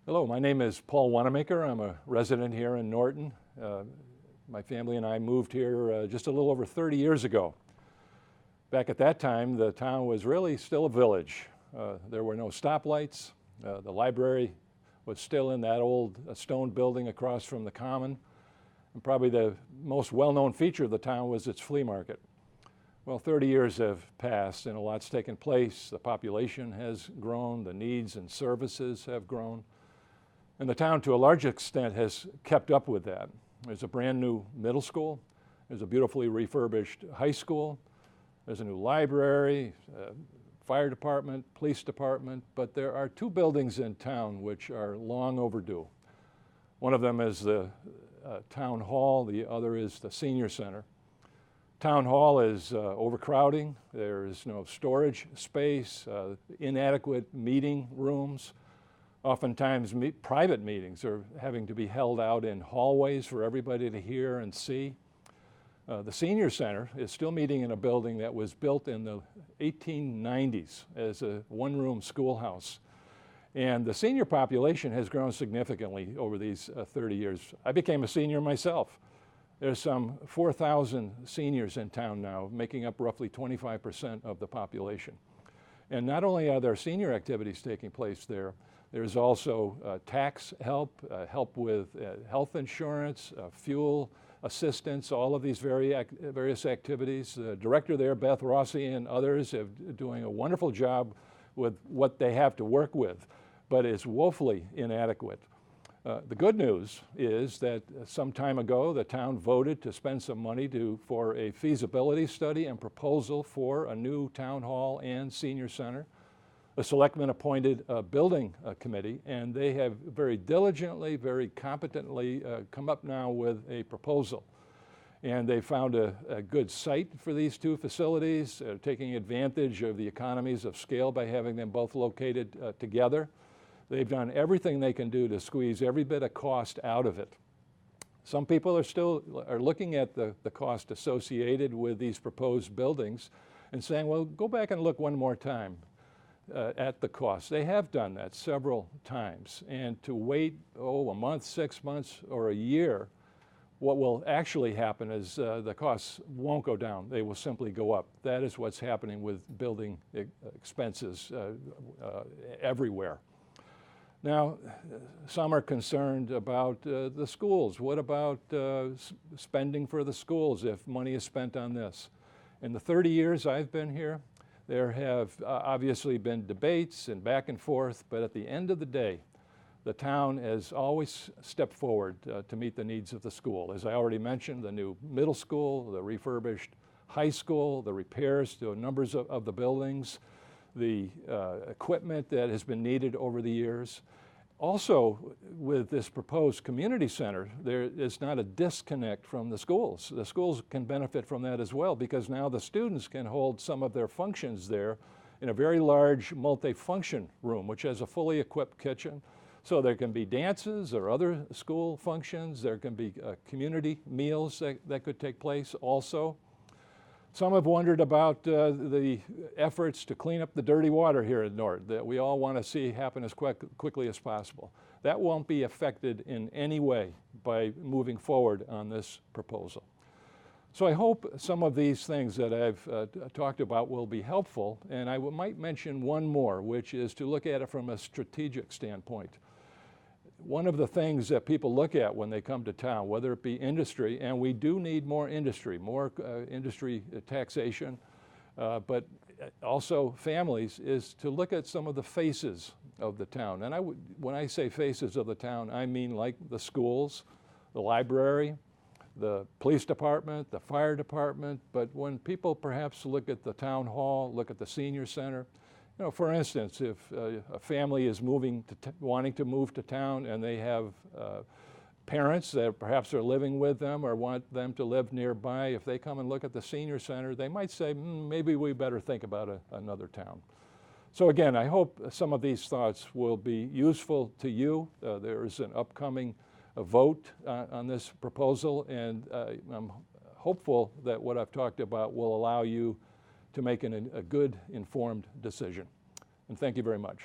Hello, my name is Paul Wanamaker. I'm a resident here in Norton. My family and I moved here just a little over 30 years ago. Back at that time, the town was really still a village. There were no stoplights. The library was still in that old stone building across from the common. And probably the most well-known feature of the town was its flea market. Well, 30 years have passed and a lot's taken place. The population has grown, the needs and services have grown. And the town, to a large extent, has kept up with that. There's a brand new middle school. There's a beautifully refurbished high school. There's a new library, fire department, police department, but there are two buildings in town which are long overdue. One of them is the town hall, the other is the senior center. Town hall is overcrowding. There is no storage space, inadequate meeting rooms. Oftentimes private meetings are having to be held out in hallways for everybody to hear and see. The senior center is still meeting in a building that was built in the 1890s as a one-room schoolhouse. And the senior population has grown significantly over these 30 years. I became a senior myself. There's some 4,000 seniors in town now, making up roughly 25% of the population. And not only are there senior activities taking place there, there's also tax help, help with health insurance, fuel assistance, all of these various activities. The director there, Beth Rossi, and others are doing a wonderful job with what they have to work with, but it's woefully inadequate. The good news is that some time ago, the town voted to spend some money for a feasibility study and proposal for a new town hall and senior center. The selectmen appointed a building committee, and they have very diligently, very competently come up now with a proposal. And they found a good site for these two facilities, taking advantage of the economies of scale by having them both located together. They've done everything they can do to squeeze every bit of cost out of it. Some people are looking at the cost associated with these proposed buildings and saying, well, go back and look one more time at the cost. They have done that several times. And to wait, a month, 6 months, or a year, what will actually happen is the costs won't go down. They will simply go up. That is what's happening with building expenses everywhere. Now, some are concerned about the schools. What about spending for the schools if money is spent on this? In the 30 years I've been here, there have obviously been debates and back and forth, but at the end of the day, the town has always stepped forward to meet the needs of the school. As I already mentioned, the new middle school, the refurbished high school, the repairs to numbers of the buildings, the equipment that has been needed over the years. Also, with this proposed community center, there is not a disconnect from the schools. The schools can benefit from that as well, because now the students can hold some of their functions there in a very large multi-function room, which has a fully equipped kitchen. So there can be dances or other school functions. There can be community meals that could take place also. Some have wondered about the efforts to clean up the dirty water here in Norton that we all want to see happen as quickly as possible. That won't be affected in any way by moving forward on this proposal. So I hope some of these things that I've talked about will be helpful, and I might mention one more, which is to look at it from a strategic standpoint. One of the things that people look at when they come to town, whether it be industry, and we do need more industry taxation, but also families, is to look at some of the faces of the town. And when I say faces of the town, I mean like the schools, the library, the police department, the fire department. But when people perhaps look at the town hall, look at the senior center, you know, for instance, if a family is wanting to move to town and they have parents that perhaps are living with them or want them to live nearby, if they come and look at the senior center, they might say, maybe we better think about another town. So again, I hope some of these thoughts will be useful to you. There is an upcoming vote on this proposal, and I'm hopeful that what I've talked about will allow you to make a good, informed decision. And thank you very much.